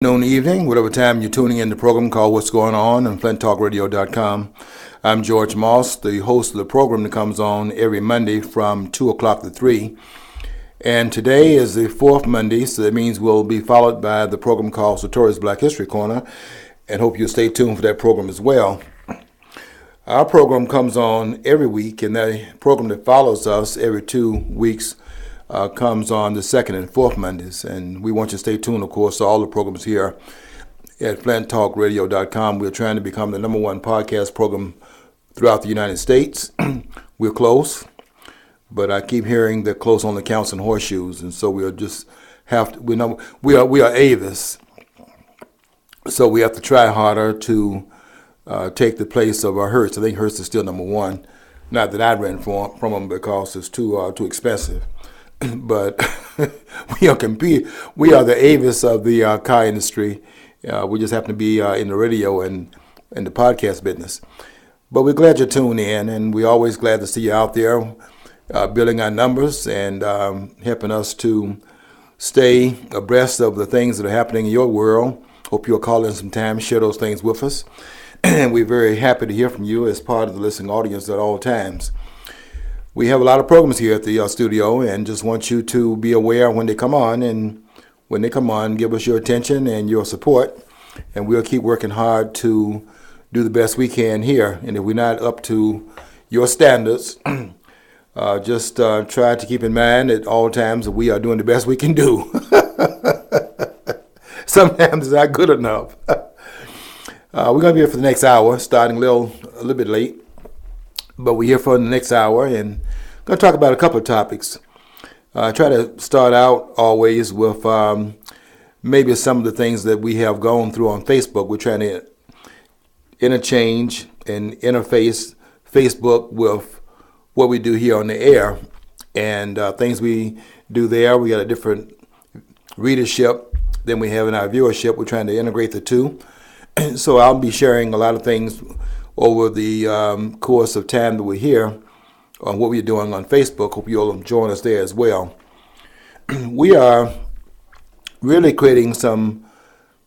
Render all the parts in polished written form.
Noon, evening, whatever time you're tuning in the program called What's Going On FlintTalkRadio.com. I'm George Moss, the host of the program that comes on every Monday from 2 o'clock to 3. And today is the fourth Monday, so that means we'll be followed by the program called Sartorius Black History Corner, and hope you'll stay tuned for that program as well. Our program comes on every week, and the program that follows us every 2 weeks comes on the second and fourth Mondays. And we want you to stay tuned, of course, to all the programs here at FlintTalkRadio.com. We're trying to become the number one podcast program throughout the United States. We're close, but I keep hearing that close only counts in horseshoes, and so we'll just have to. We are Avis, so we have to try harder to take the place of our Hertz. I think Hertz is still number one. Not that I ran from them because it's too expensive. But we are the Avis of the car industry. We just happen to be in the radio and the podcast business. But we're glad you're tuned in, and we're always glad to see you out there building our numbers and helping us to stay abreast of the things that are happening in your world. Hope you'll call in some time, share those things with us. And we're very happy to hear from you as part of the listening audience at all times. We have a lot of programs here at the studio, and just want you to be aware when they come on. And when they come on, give us your attention and your support, and we'll keep working hard to do the best we can here. And if we're not up to your standards, just try to keep in mind at all times that we are doing the best we can do. Sometimes it's not good enough. We're going to be here for the next hour, starting a little bit late. But we're here for the next hour, and I'm going to talk about a couple of topics. I try to start out always with maybe some of the things that we have gone through on Facebook. We're trying to interchange and interface Facebook with what we do here on the air. And things we do there, we got a different readership than we have in our viewership. We're trying to integrate the two. So I'll be sharing a lot of things over the course of time that we're here on what we're doing on Facebook. Hope you'll join us there as well. We are really creating some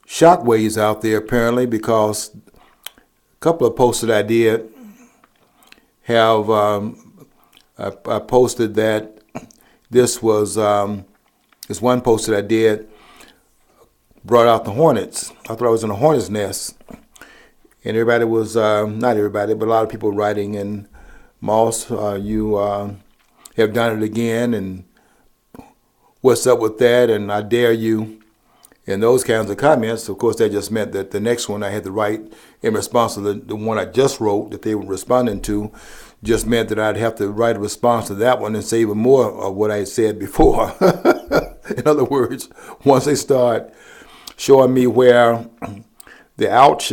shockwaves out there, apparently, because a couple of posts that I did have, I posted that this was, this one post that I did brought out the hornets. I thought I was in a hornet's nest. And everybody was, not everybody, but a lot of people writing, and Moss, you have done it again, and what's up with that, and I dare you, and those kinds of comments. Of course, that just meant that the next one I had to write in response to the one I just wrote that they were responding to, just meant that I'd have to write a response to that one and say even more of what I had said before. In other words, once they start showing me where the ouch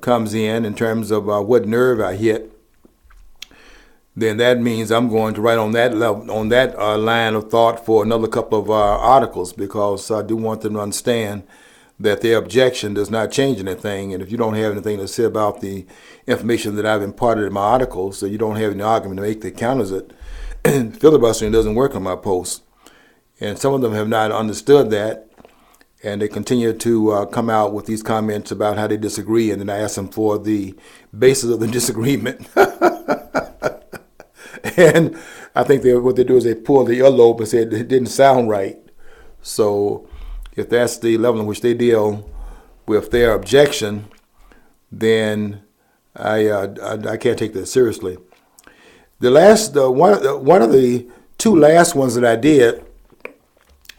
comes in terms of what nerve I hit, then that means I'm going to write on that level, on that line of thought for another couple of articles, because I do want them to understand that their objection does not change anything. And if you don't have anything to say about the information that I've imparted in my articles, so you don't have any argument to make that counters it, filibustering doesn't work on my posts. And some of them have not understood that, and they continue to come out with these comments about how they disagree, and then I ask them for the basis of the disagreement. And I think what they do is they pull the earlobe and say it didn't sound right. So if that's the level in which they deal with their objection, then I can't take that seriously. One of the two last ones that I did,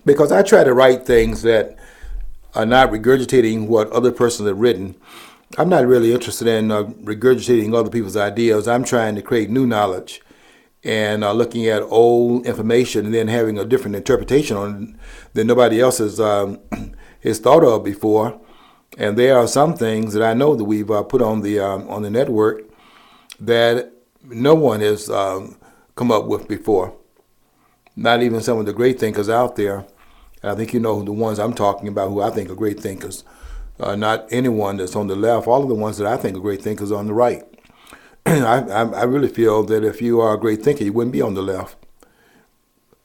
because I try to write things that are not regurgitating what other persons have written. I'm not really interested in regurgitating other people's ideas. I'm trying to create new knowledge and looking at old information and then having a different interpretation on it than nobody else has thought of before. And there are some things that I know that we've put on the network that no one has come up with before. Not even some of the great thinkers out there. I think you know the ones I'm talking about who I think are great thinkers. Not anyone that's on the left. All of the ones that I think are great thinkers are on the right. I really feel that if you are a great thinker, you wouldn't be on the left.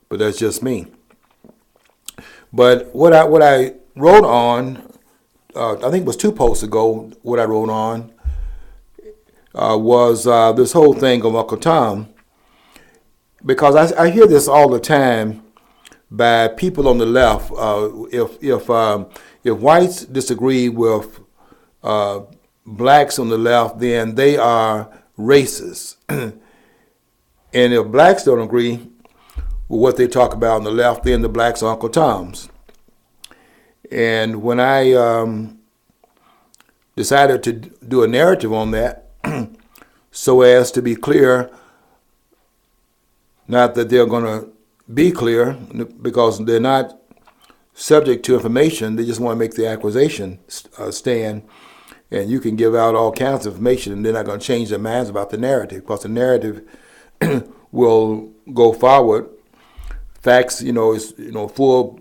But that's just me. But what I wrote on, I think it was 2 posts ago, what I wrote on was this whole thing of Uncle Tom, because I hear this all the time by people on the left. If whites disagree with blacks on the left, then they are racist. And if blacks don't agree with what they talk about on the left, then the blacks are Uncle Toms. And when I decided to do a narrative on that, so as to be clear, not that they're going to be clear, because they're not subject to information, they just want to make the accusation stand. And you can give out all kinds of information, and they're not going to change their minds about the narrative, because the narrative will go forward. Facts, is full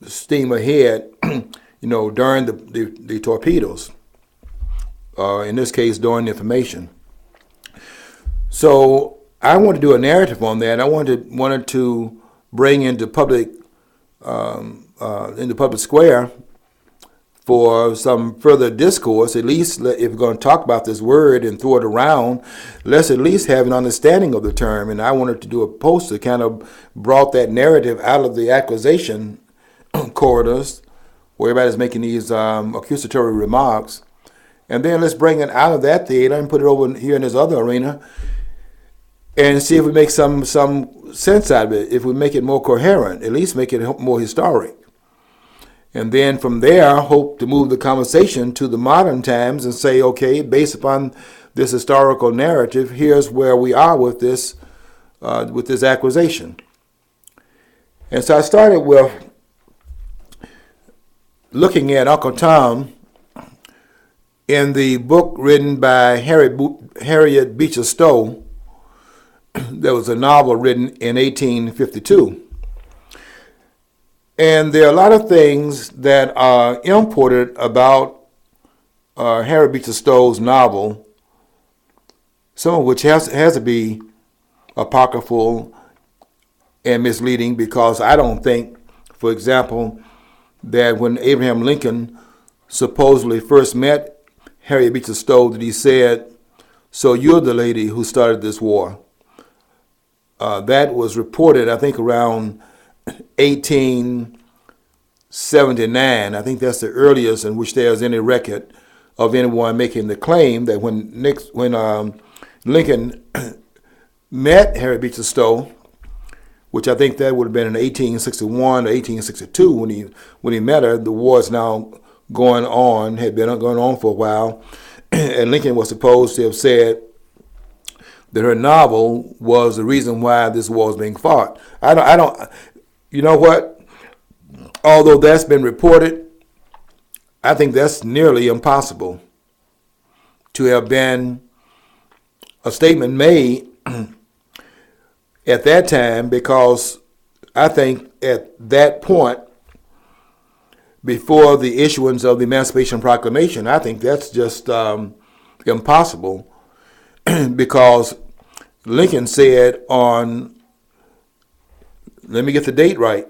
steam ahead, during the torpedoes. In this case, during the information. So I want to do a narrative on that. I wanted to bring into public square for some further discourse. At least if we're going to talk about this word and throw it around, let's at least have an understanding of the term. And I wanted to do a post that kind of brought that narrative out of the accusation corridors, where everybody's making these accusatory remarks. And then let's bring it out of that theater and put it over here in this other arena and see if we make some sense out of it, if we make it more coherent, at least make it more historic. And then from there, hope to move the conversation to the modern times and say, okay, based upon this historical narrative, here's where we are with this accusation. And so I started with looking at Uncle Tom in the book written by Harriet Beecher Stowe. There was a novel written in 1852. And there are a lot of things that are imported about Harriet Beecher Stowe's novel, some of which has to be apocryphal and misleading, because I don't think, for example, that when Abraham Lincoln supposedly first met Harriet Beecher Stowe, that he said, "So you're the lady who started this war." That was reported, I think, around 1879. I think that's the earliest in which there's any record of anyone making the claim that when Lincoln met Harriet Beecher Stowe, which I think that would have been in 1861 or 1862 when he met her. The war is now had been going on for a while, and Lincoln was supposed to have said that her novel was the reason why this war was being fought. I don't. You know what? Although that's been reported, I think that's nearly impossible to have been a statement made at that time, because I think at that point, before the issuance of the Emancipation Proclamation, I think that's just impossible, because Lincoln said on, let me get the date right,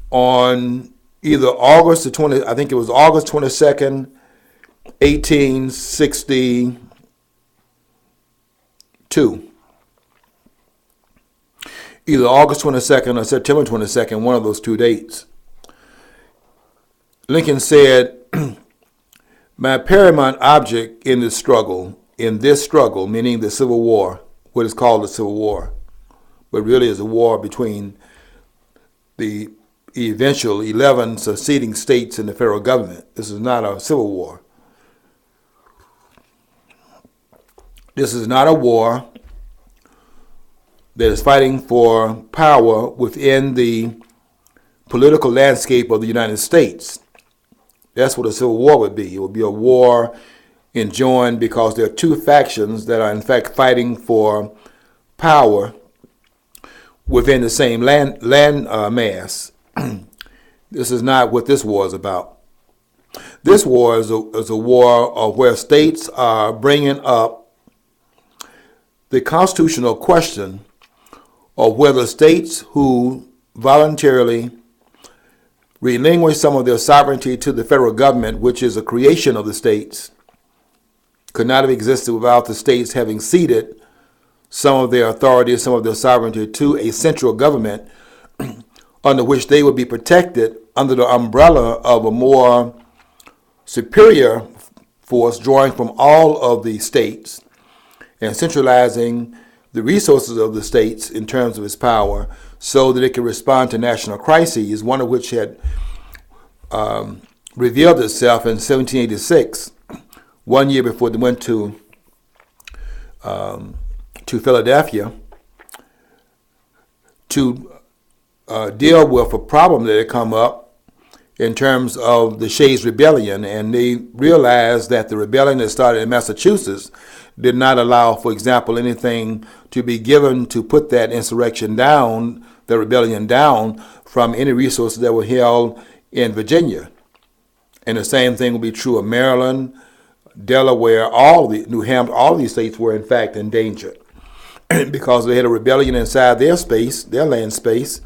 on either August the 20, I think it was August 22nd, 1862. Either August 22nd or September 22nd, one of those two dates. Lincoln said, "My paramount object in this struggle, meaning the Civil War, what is called the Civil War, but really is a war between the eventual 11 seceding states and the federal government. This is not a civil war. This is not a war that is fighting for power within the political landscape of the United States. That's what a civil war would be. It would be a war enjoined because there are two factions that are in fact fighting for power within the same land mass. This is not what this war is about. This war is a war of where states are bringing up the constitutional question of whether states who voluntarily relinquish some of their sovereignty to the federal government, which is a creation of the states, could not have existed without the states having ceded some of their authority, some of their sovereignty to a central government under which they would be protected under the umbrella of a more superior force drawing from all of the states and centralizing the resources of the states in terms of its power so that it could respond to national crises, one of which had revealed itself in 1786, 1 year before they went to Philadelphia to deal with a problem that had come up in terms of the Shays Rebellion, and they realized that the rebellion that started in Massachusetts did not allow, for example, anything to be given to put that insurrection down, the rebellion down, from any resources that were held in Virginia. And the same thing will be true of Maryland, Delaware, New Hampshire. All these states were in fact in danger because they had a rebellion inside their space, their land space,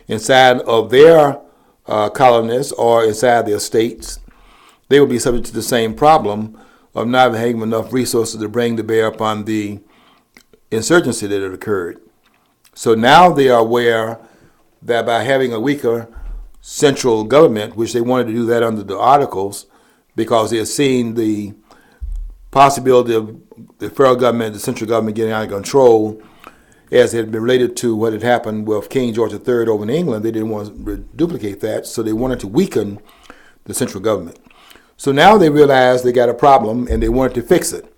inside of their colonists or inside their states. They would be subject to the same problem of not having enough resources to bring to bear upon the insurgency that had occurred. So now they are aware that by having a weaker central government, which they wanted to do that under the Articles, because they had seen the possibility of the federal government, the central government getting out of control, as it had been related to what had happened with King George III over in England. They didn't want to duplicate that, so they wanted to weaken the central government. So now they realized they got a problem and they wanted to fix it.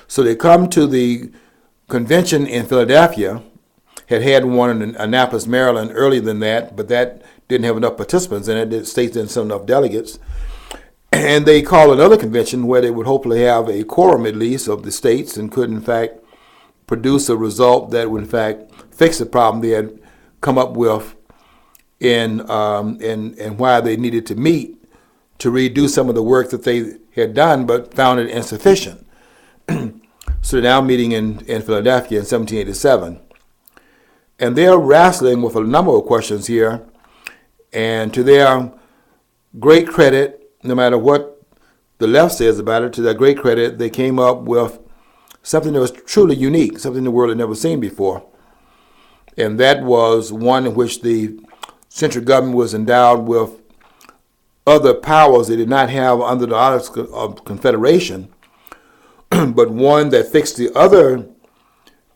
So they come to the convention in Philadelphia, had one in Annapolis, Maryland earlier than that, but that didn't have enough participants in it. The states didn't send enough delegates. And they called another convention where they would hopefully have a quorum at least of the states and could in fact produce a result that would in fact fix the problem they had come up with and why they needed to meet to redo some of the work that they had done but found it insufficient. So they're now meeting in Philadelphia in 1787. And they're wrestling with a number of questions here. And to their great credit, no matter what the left says about it, to their great credit, they came up with something that was truly unique, something the world had never seen before. And that was one in which the central government was endowed with other powers they did not have under the Articles of Confederation, but one that fixed the other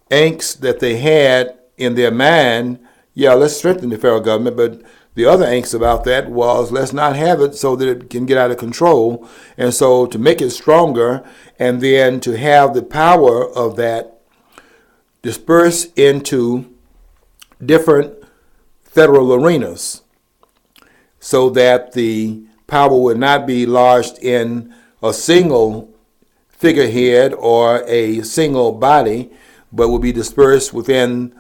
angst that they had in their mind. Yeah, let's strengthen the federal government, but the other angst about that was let's not have it so that it can get out of control. And so to make it stronger and then to have the power of that disperse into different federal arenas so that the power would not be lodged in a single figurehead or a single body, but would be dispersed within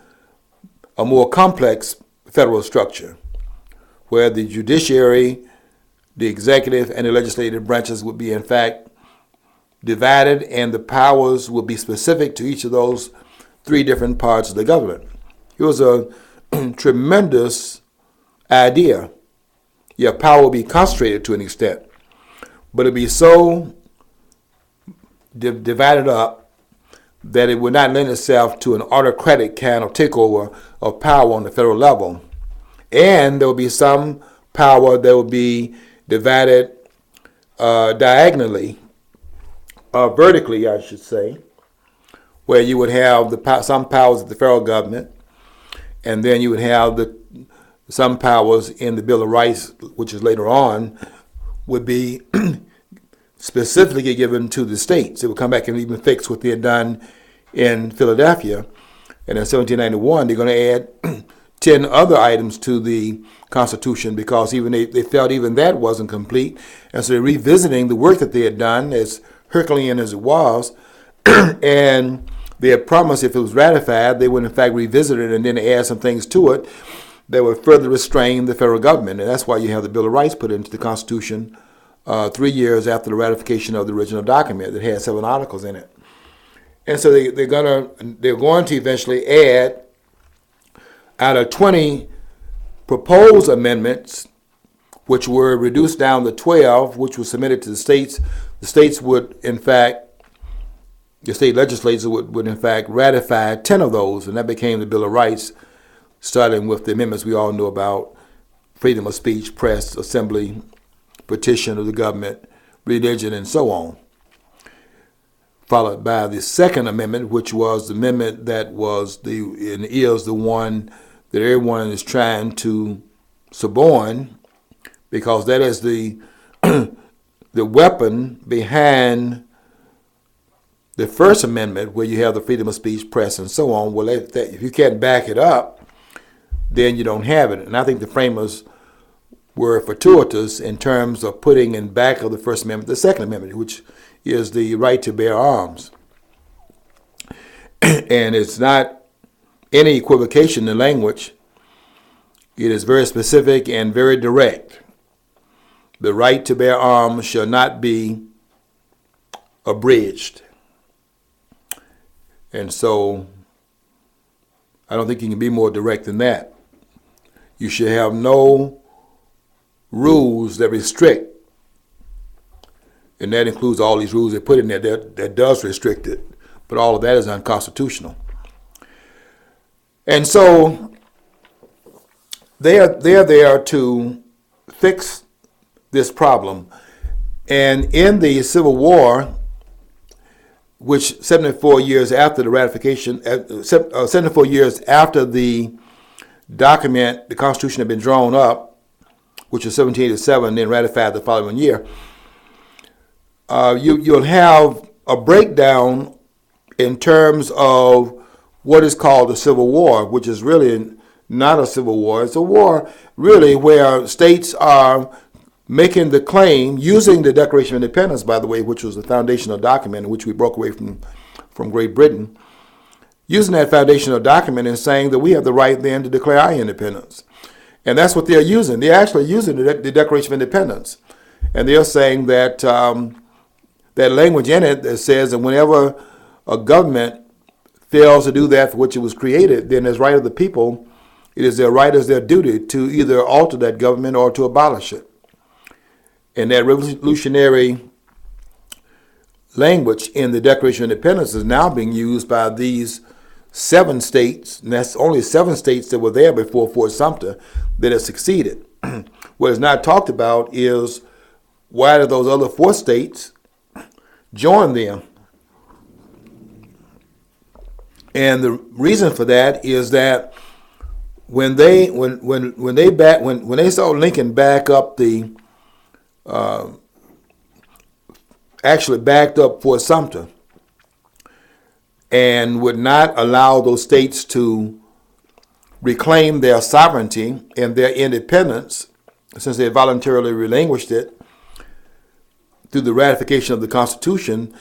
a more complex federal structure, where the judiciary, the executive, and the legislative branches would be in fact divided, and the powers would be specific to each of those three different parts of the government. It was a tremendous idea. Your power would be concentrated to an extent, but it would be so divided up that it would not lend itself to an autocratic kind of takeover of power on the federal level. And there will be some power that will be divided diagonally, vertically, I should say, where you would have some powers of the federal government, and then you would have some powers in the Bill of Rights, which is later on, would be specifically given to the states. It would come back and even fix what they had done in Philadelphia. And in 1791, they're going to add 10 other items to the Constitution because even they felt even that wasn't complete. And so they're revisiting the work that they had done, as Herculean as it was, and they had promised if it was ratified, they would in fact revisit it and then add some things to it that would further restrain the federal government. And that's why you have the Bill of Rights put into the Constitution 3 years after the ratification of the original document that had 7 articles in it. And so they're going to eventually add, out of 20 proposed amendments which were reduced down to 12, which was submitted to the states. The states would, in fact, the state legislatures would in fact ratify 10 of those, and that became the Bill of Rights, starting with the amendments we all know about: freedom of speech, press, assembly, petition of the government, religion, and so on. Followed by the Second Amendment, which was the amendment that was and is the one that everyone is trying to suborn, because that is the the weapon behind the First Amendment, where you have the freedom of speech, press, and so on. Well, if you can't back it up, then you don't have it. And I think the framers were fortuitous in terms of putting in back of the First Amendment the Second Amendment, which is the right to bear arms. And it's not any equivocation in language. It is very specific and very direct. The right to bear arms shall not be abridged. And so I don't think you can be more direct than that. You should have no rules that restrict, and that includes all these rules they put in there that does restrict it, but all of that is unconstitutional. And so they're there to fix this problem. And in the Civil War, which 74 years after the ratification, 74 years after the document, the Constitution had been drawn up, which was 1787, then ratified the following year, you'll have a breakdown in terms of what is called the Civil War, which is really not a civil war. It's a war really where states are making the claim, using the Declaration of Independence, by the way, which was the foundational document in which we broke away from Great Britain, using that foundational document and saying that we have the right then to declare our independence. And that's what they're using. They're actually using the Declaration of Independence. And they're saying that that language in it that says that whenever a government fails to do that for which it was created, then as right of the people, it is their right as their duty to either alter that government or to abolish it. And that revolutionary language in the Declaration of Independence is now being used by these 7 states, and that's only 7 states that were there before Fort Sumter that have succeeded. What is not talked about is why did those other 4 states join them? And the reason for that is that when they saw Lincoln back up actually backed up Fort Sumter and would not allow those states to reclaim their sovereignty and their independence, since they voluntarily relinquished it through the ratification of the Constitution,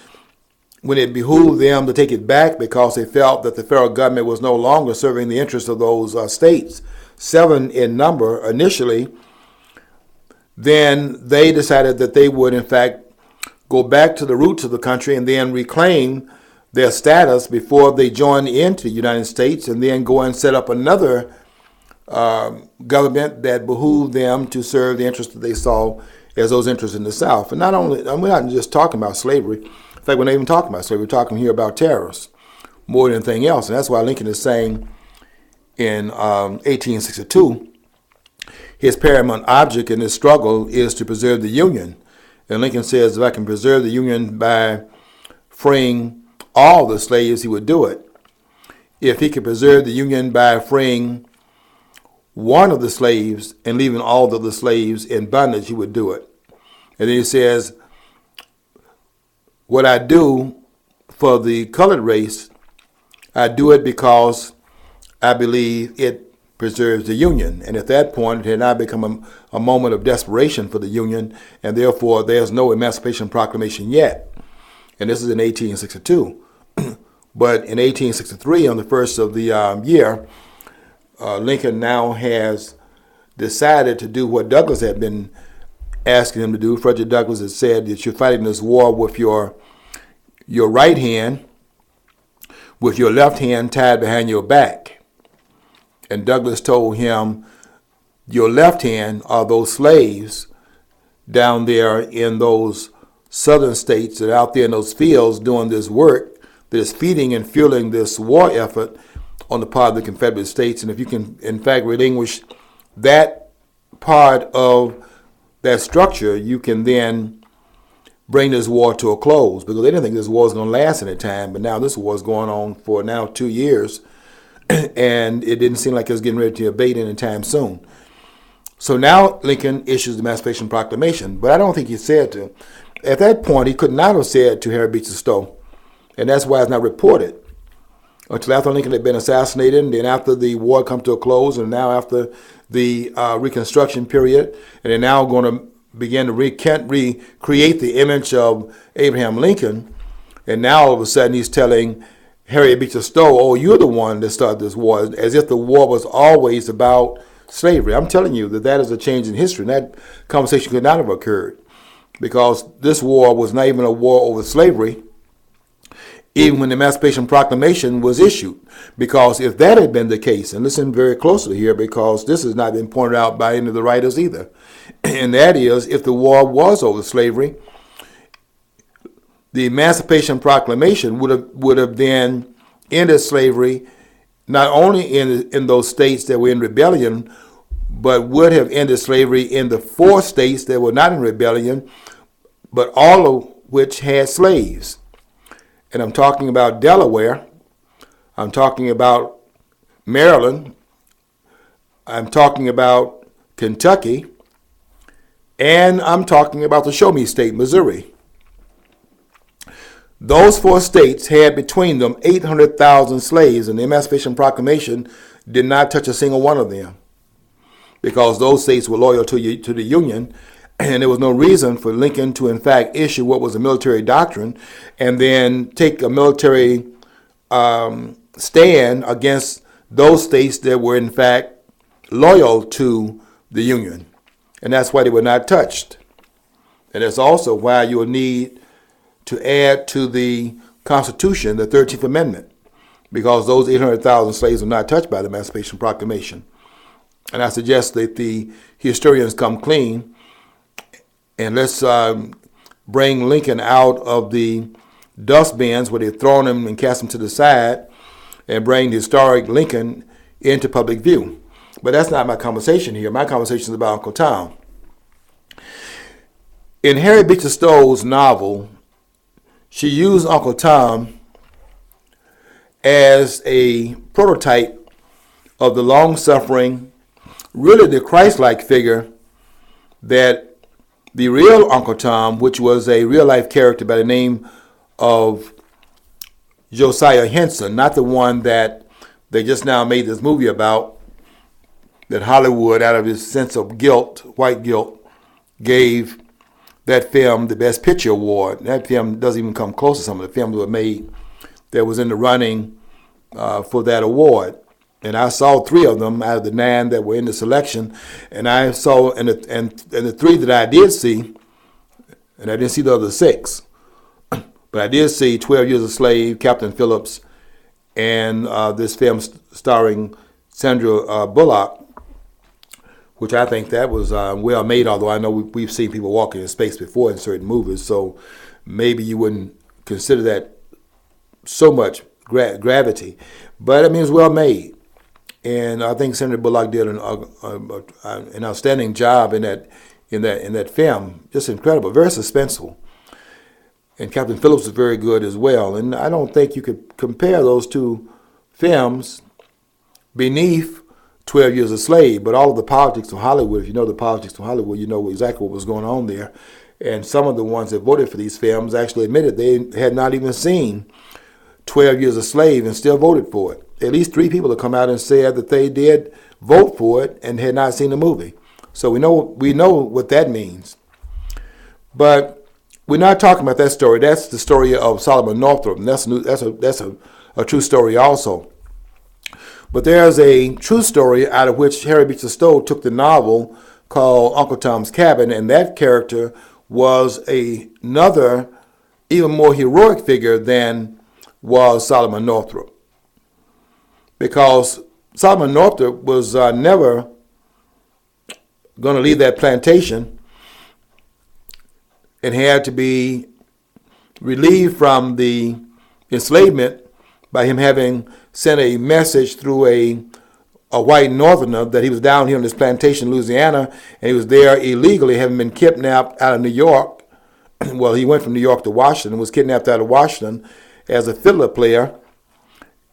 when it behooved them to take it back because they felt that the federal government was no longer serving the interests of those states, 7 in number initially, then they decided that they would, in fact, go back to the roots of the country and then reclaim their status before they joined into the United States, and then go and set up another government that behooved them to serve the interests that they saw as those interests in the South. And not only, we're not just talking about slavery. In fact, we're not even talking about slavery. We're talking here about terrorists more than anything else. And that's why Lincoln is saying in 1862, his paramount object in this struggle is to preserve the Union. And Lincoln says, if I can preserve the Union by freeing all the slaves, he would do it. If he could preserve the Union by freeing one of the slaves and leaving all of the slaves in bondage, he would do it. And then he says, what I do for the colored race, I do it because I believe it preserves the Union. And at that point, it had now become a moment of desperation for the Union, and therefore there's no Emancipation Proclamation yet. And this is in 1862. But in 1863, on the first of the year, Lincoln now has decided to do what Douglas had been asking him to do. Frederick Douglass had said that you're fighting this war with your right hand, with your left hand tied behind your back. And Douglas told him, Your left hand are those slaves down there in those southern states that are out there in those fields doing this work that is feeding and fueling this war effort on the part of the Confederate States. And if you can, in fact, relinquish that part of that structure, you can then bring this war to a close, because they didn't think this war was going to last any time. But now this war is going on for now 2 years, and it didn't seem like it was getting ready to abate anytime soon. So now Lincoln issues the Emancipation Proclamation, but I don't think he said to. At that point, he could not have said to Harry Beecher Stowe, and that's why it's not reported until after Lincoln had been assassinated, and then after the war come to a close, and now after the Reconstruction period, and they're now going to begin to recreate the image of Abraham Lincoln, and now all of a sudden he's telling Harriet Beecher Stowe, "Oh, you're the one that started this war," as if the war was always about slavery. I'm telling you that is a change in history, and that conversation could not have occurred, because this war was not even a war over slavery, even when the Emancipation Proclamation was issued. Because if that had been the case, and listen very closely here, because this has not been pointed out by any of the writers either, and that is, if the war was over slavery, the Emancipation Proclamation would have then ended slavery not only in those states that were in rebellion, but would have ended slavery in the 4 states that were not in rebellion, but all of which had slaves. And I'm talking about Delaware, I'm talking about Maryland, I'm talking about Kentucky, and I'm talking about the Show Me State, Missouri. Those 4 states had between them 800,000 slaves, and the Emancipation Proclamation did not touch a single one of them, because those states were loyal to the Union, and there was no reason for Lincoln to, in fact, issue what was a military doctrine and then take a military stand against those states that were, in fact, loyal to the Union. And that's why they were not touched. And that's also why you will need to add to the Constitution the 13th Amendment, because those 800,000 slaves were not touched by the Emancipation Proclamation. And I suggest that the historians come clean, and let's bring Lincoln out of the dustbins where they've thrown him and cast him to the side, and bring the historic Lincoln into public view. But that's not my conversation here. My conversation is about Uncle Tom. In Harriet Beecher Stowe's novel, she used Uncle Tom as a prototype of the long-suffering, really the Christ-like figure that the real Uncle Tom, which was a real-life character by the name of Josiah Henson, not the one that they just now made this movie about, that Hollywood, out of his sense of guilt, white guilt, gave that film the Best Picture Award. That film doesn't even come close to some of the films that were made that was in the running for that award. And I saw 3 of them out of the 9 that were in the selection. And I saw, and the 3 that I did see, and I didn't see the other 6, but I did see 12 Years a Slave, Captain Phillips, and this film starring Sandra Bullock, which I think that was well made, although I know we've seen people walking in space before in certain movies, so maybe you wouldn't consider that so much gravity. But I mean, it's well made. And I think Sandra Bullock did an outstanding job in that film. Just incredible, very suspenseful. And Captain Phillips was very good as well. And I don't think you could compare those 2 films beneath 12 Years a Slave. But all of the politics of Hollywood, if you know the politics of Hollywood, you know exactly what was going on there. And some of the ones that voted for these films actually admitted they had not even seen 12 Years a Slave and still voted for it. At least 3 people have come out and said that they did vote for it and had not seen the movie. So we know what that means. But we're not talking about that story. That's the story of Solomon Northup, and that's a true story also. But there's a true story out of which Harriet Beecher Stowe took the novel called Uncle Tom's Cabin, and that character was another, even more heroic figure than was Solomon Northup. Because Solomon Northup was never going to leave that plantation and had to be relieved from the enslavement by him having sent a message through a white northerner that he was down here on this plantation in Louisiana, and he was there illegally, having been kidnapped out of New York. Well, he went from New York to Washington, was kidnapped out of Washington as a fiddler player,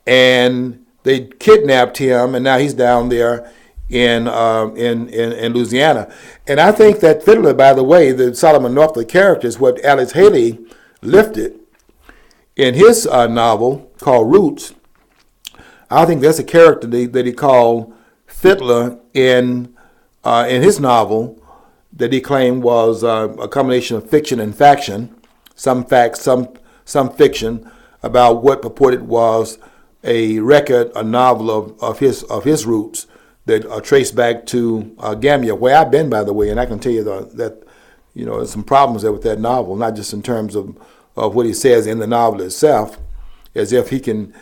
and they kidnapped him, and now he's down there in Louisiana. And I think that fiddler, by the way, the Solomon Northup character, is what Alex Haley lifted in his novel called Roots. I think that's a character that he called Fiddler in his novel that he claimed was a combination of fiction and faction, some facts, some fiction, about what purported was a record, a novel of his roots that are traced back to Gambia, where I've been, by the way, and I can tell you that there's some problems there with that novel, not just in terms of what he says in the novel itself, as if he can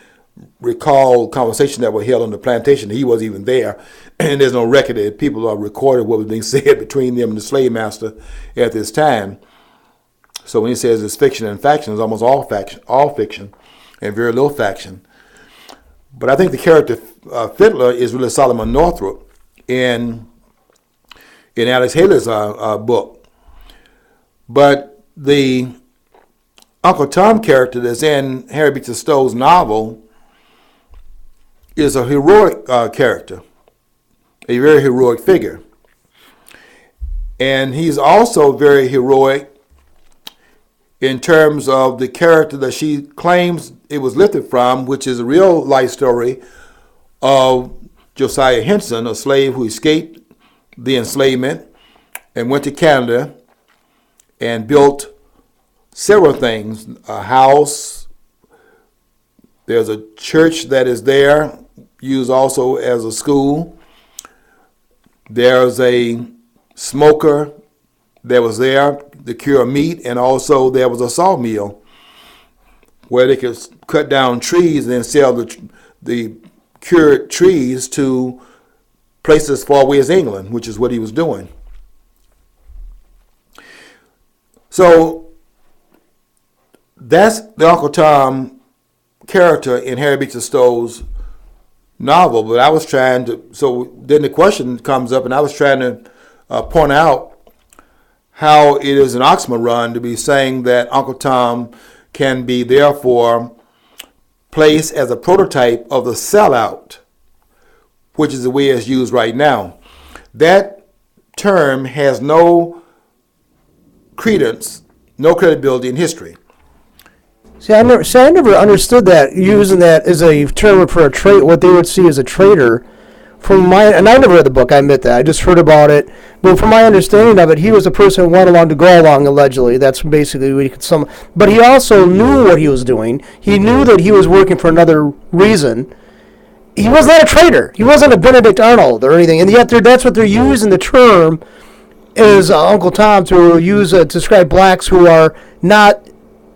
recall conversations that were held on the plantation. He wasn't even there, and there's no record that people are recorded what was being said between them and the slave master at this time. So when he says it's fiction and faction, it's almost all fiction, and very little faction. But I think the character Fiddler is really Solomon Northup in Alex Haley's book. But the Uncle Tom character that's in Harry Beecher Stowe's novel is a heroic character, a very heroic figure. And he's also very heroic in terms of the character that she claims it was lifted from, which is a real life story of Josiah Henson, a slave who escaped the enslavement and went to Canada and built several things, a house. There's a church that is there, used also as a school. There's a smoker that was there to cure meat, and also there was a sawmill where they could cut down trees and then sell the cured trees to places as far away as England, which is what he was doing. So that's the Uncle Tom character in Harry Beecher Stowe's novel. But I was trying to, so then the question comes up, and I was trying to point out how it is an oxymoron to be saying that Uncle Tom can be therefore placed as a prototype of the sellout, which is the way it's used right now. That term has no credence, no credibility in history. See, I never understood that, using that as a term for a trade, what they would see as a traitor. And I never read the book, I admit that. I just heard about it. But from my understanding of it, he was a person who went along to go along, allegedly. That's basically what he could sum. But he also knew what he was doing. He knew that he was working for another reason. He was not a traitor. He wasn't a Benedict Arnold or anything. And yet that's what they're using the term as Uncle Tom to use to describe blacks who are not,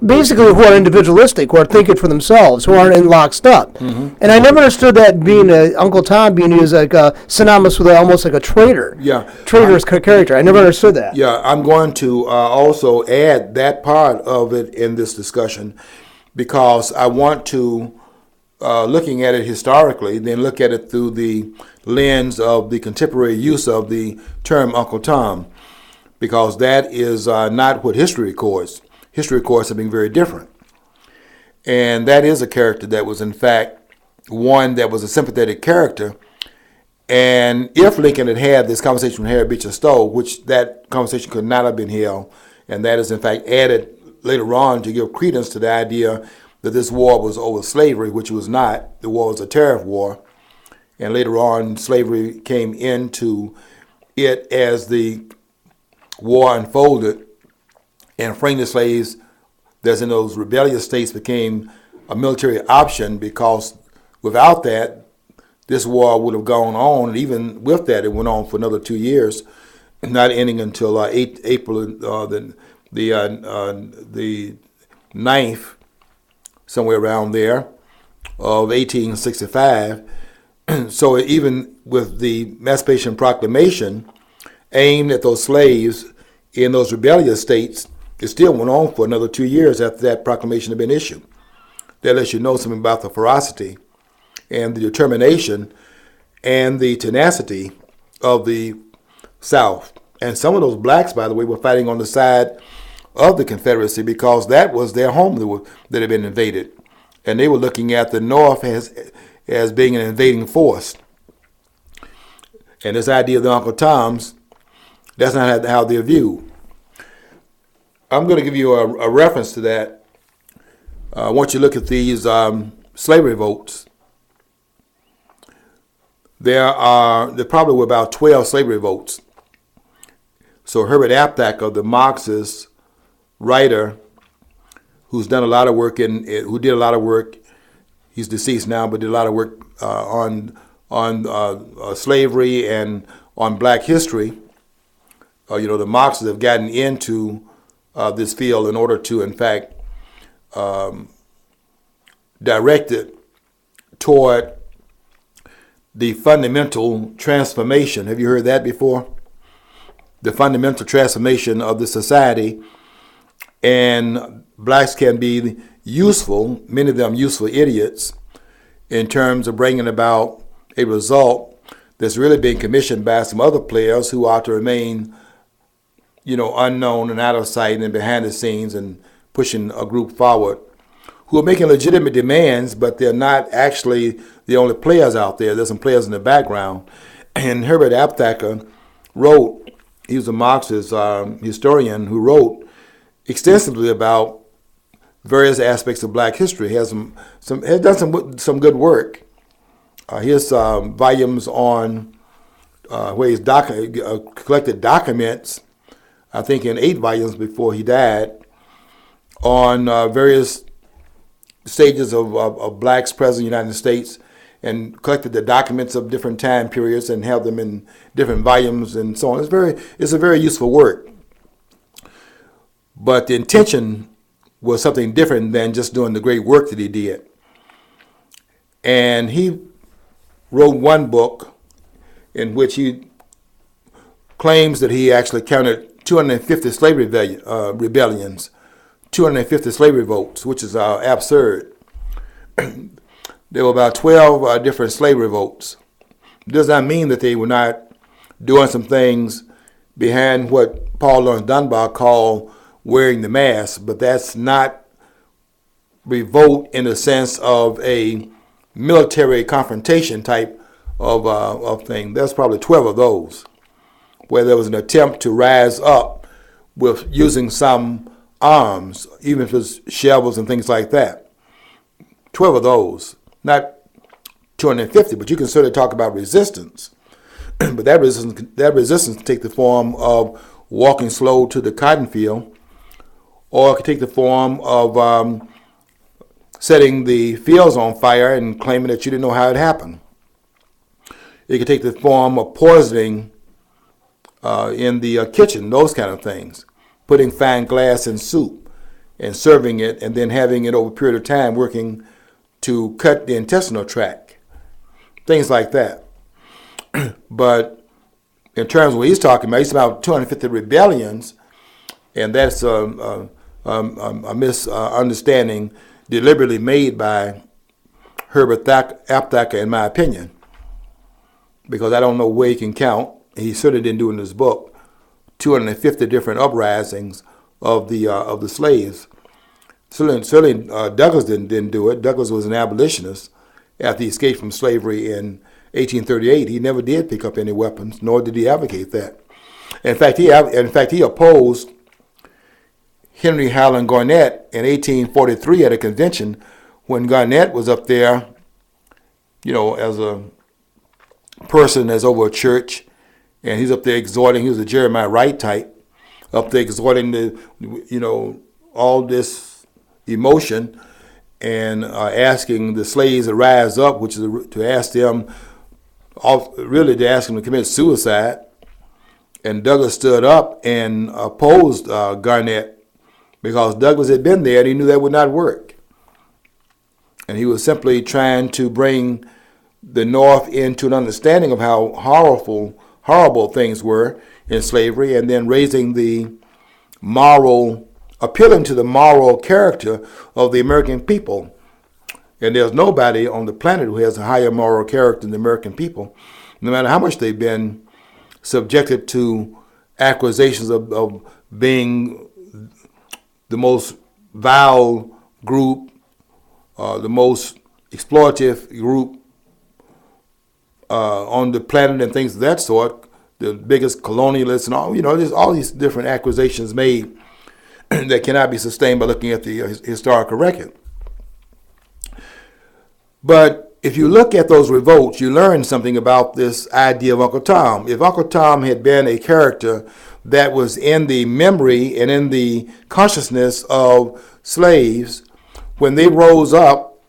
basically who are individualistic, who are thinking for themselves, who aren't in lockstep. Mm-hmm. And I never understood that being Uncle Tom being used like synonymous with almost like a traitor. Yeah. Traitor's character. I never understood that. Yeah, I'm going to also add that part of it in this discussion because I want to, looking at it historically, then look at it through the lens of the contemporary use of the term Uncle Tom, because that is not what history records. History records have been very different. And that is a character that was, in fact, one that was a sympathetic character. And if Lincoln had had this conversation with Harry Beecher Stowe, which that conversation could not have been held, and that is, in fact, added later on to give credence to the idea that this war was over slavery, which it was not. The war was a tariff war. And later on, slavery came into it as the war unfolded, and freeing the slaves that's in those rebellious states became a military option, because without that, this war would have gone on. And even with that, it went on for another 2 years, not ending until April the 9th, somewhere around there, of 1865. So even with the Emancipation Proclamation aimed at those slaves in those rebellious states, it still went on for another 2 years after that proclamation had been issued. That lets you know something about the ferocity and the determination and the tenacity of the South. And some of those blacks, by the way, were fighting on the side of the Confederacy because that was their home that had been invaded. And they were looking at the North as being an invading force. And this idea of the Uncle Toms, that's not how they're viewed. I'm going to give you a reference to that. I want you to look at these slavery votes. There probably were about 12 slavery votes. So Herbert Aptheker, the Marxist writer, who did a lot of work, he's deceased now, but did a lot of work on slavery and on black history. The Marxists have gotten into this field in order to, in fact, direct it toward the fundamental transformation. Have you heard that before? The fundamental transformation of the society. And blacks can be useful, many of them useful idiots, in terms of bringing about a result that's really being commissioned by some other players who ought to remain, unknown and out of sight and behind the scenes and pushing a group forward, who are making legitimate demands, but they're not actually the only players out there. There's some players in the background. And Herbert Aptheker wrote, he was a Marxist historian who wrote extensively about various aspects of black history. He has done some good work. His volumes on where he's collected documents, I think in 8 volumes before he died, on various stages of blacks present in the United States, and collected the documents of different time periods and held them in different volumes and so on. It's a very useful work. But the intention was something different than just doing the great work that he did. And he wrote one book in which he claims that he actually counted 250 slavery rebellions, 250 slavery votes, which is absurd. There were about 12 different slavery votes. It does not mean that they were not doing some things behind what Paul Laurence Dunbar called wearing the mask, but that's not revolt in the sense of a military confrontation type of thing. There's probably 12 of those where there was an attempt to rise up with using some arms, even if it's shovels and things like that. 12 of those, not 250, but you can certainly talk about resistance. But that resistance can take the form of walking slow to the cotton field, or it could take the form of setting the fields on fire and claiming that you didn't know how it happened. It could take the form of poisoning in the kitchen, those kind of things. Putting fine glass in soup and serving it, and then having it over a period of time working to cut the intestinal tract. Things like that. But in terms of what he's talking about, he's about 250 rebellions, and that's a misunderstanding deliberately made by Herbert Aptheker, in my opinion, because I don't know where he can count. He certainly didn't do it in his book. 250 different uprisings of the slaves. Certainly Douglass didn't do it. Douglass was an abolitionist after he escaped from slavery in 1838. He never did pick up any weapons, nor did he advocate that. In fact, he opposed Henry Highland Garnett in 1843 at a convention when Garnett was up there, as a person that's over a church, and he's up there exhorting. He was a Jeremiah Wright type, up there exhorting all this emotion and asking the slaves to rise up, which is to ask them to commit suicide. And Douglass stood up and opposed Garnett because Douglass had been there and he knew that would not work. And he was simply trying to bring the North into an understanding of how horrible things were, in slavery, and then appealing to the moral character of the American people. And there's nobody on the planet who has a higher moral character than the American people, no matter how much they've been subjected to accusations of being the most vile group, the most exploitative group on the planet and things of that sort, the biggest colonialists and all, there's all these different accusations made that cannot be sustained by looking at the historical record. But if you look at those revolts, you learn something about this idea of Uncle Tom. If Uncle Tom had been a character that was in the memory and in the consciousness of slaves, when they rose up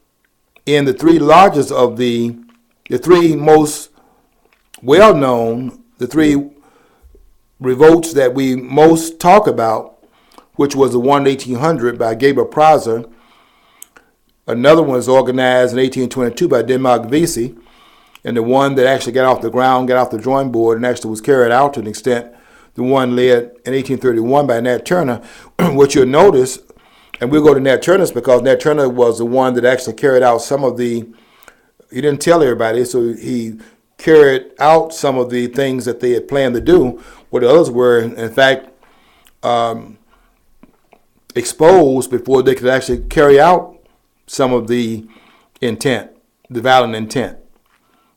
in the three largest of the three most well-known, the three revolts that we most talk about, which was the one in 1800 by Gabriel Prosser. Another one was organized in 1822 by Denmark Vesey, and the one that actually got off the ground, got off the drawing board, and actually was carried out to an extent, the one led in 1831 by Nat Turner. What you'll notice, and we'll go to Nat Turner's because Nat Turner was the one that actually carried out some of the, he didn't tell everybody, so he carried out some of the things that they had planned to do, where the others were, in fact, exposed before they could actually carry out some of the intent, the violent intent,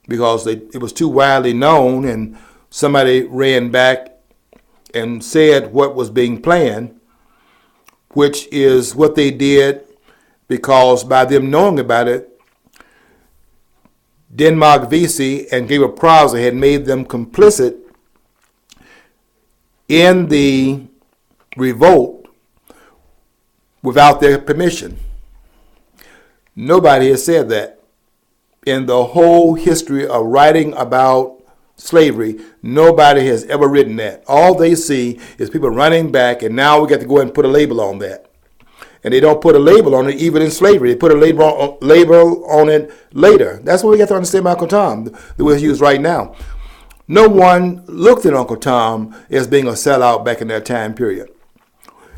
because it was too widely known, and somebody ran back and said what was being planned, which is what they did because by them knowing about it, Denmark Vesey and Gabriel Prosser had made them complicit in the revolt without their permission. Nobody has said that. In the whole history of writing about slavery, nobody has ever written that. All they see is people running back, and now we got to go ahead and put a label on that. And they don't put a label on it even in slavery. They put a label on it later. That's what we got to understand about Uncle Tom, the way it's used right now. No one looked at Uncle Tom as being a sellout back in that time period.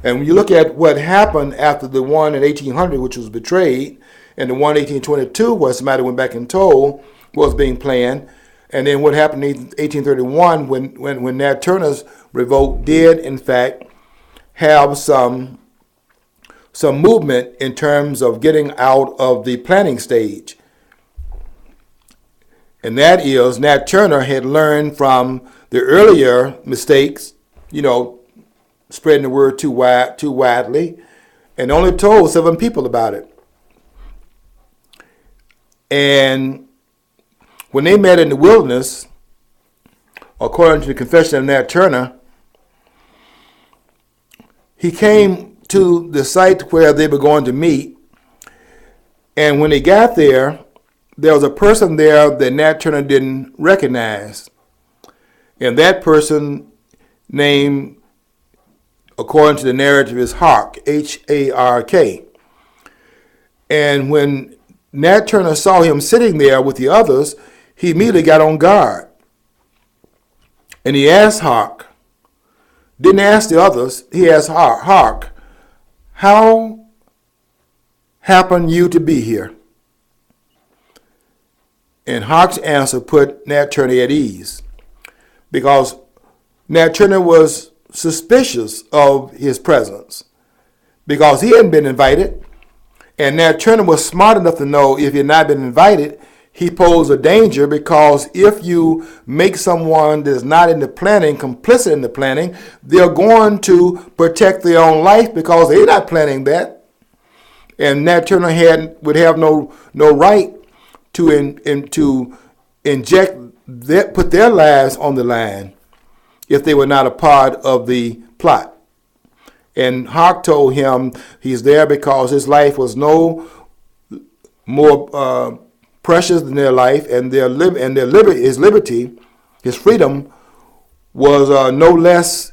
And when you look at what happened after the one in 1800, which was betrayed, and the one in 1822, where somebody went back and told was being planned, and then what happened in 1831 when Nat Turner's revolt did, in fact, have some movement in terms of getting out of the planning stage. And that is, Nat Turner had learned from the earlier mistakes, spreading the word too widely, and only told 7 people about it. And when they met in the wilderness, according to the confession of Nat Turner, he came to the site where they were going to meet, and when they got there was a person there that Nat Turner didn't recognize. And that person named, according to the narrative, is Hark, H-A-R-K. And when Nat Turner saw him sitting there with the others, he immediately got on guard. And he asked Hark, didn't ask the others, he asked Hark, how happened you to be here? And Hark's answer put Nat Turner at ease, because Nat Turner was suspicious of his presence because he hadn't been invited. And Nat Turner was smart enough to know if he had not been invited, he posed a danger, because if you make someone that is not in the planning complicit in the planning, they're going to protect their own life because they're not planning that. And Nat Turner would have no right to put their lives on the line if they were not a part of the plot. And Hawk told him he's there because his life was no more precious than their life, and his liberty, his freedom, was no less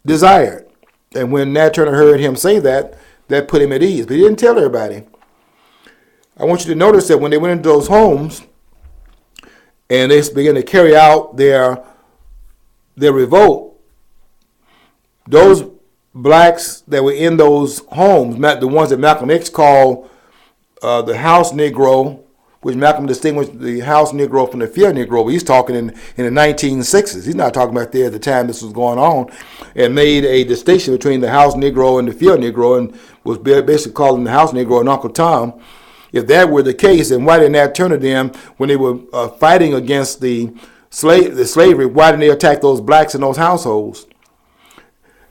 desired. And when Nat Turner heard him say that, that put him at ease. But he didn't tell everybody. I want you to notice that when they went into those homes and they began to carry out their the revolt, those blacks that were in those homes, the ones that Malcolm X called the house Negro, which Malcolm distinguished the house Negro from the field Negro. But he's talking in the 1960s. He's not talking about there at the time this was going on, and made a distinction between the house Negro and the field Negro, and was basically calling the house Negro an Uncle Tom. If that were the case, then why didn't that turn to them when they were fighting against the slavery? Why didn't they attack those blacks in those households?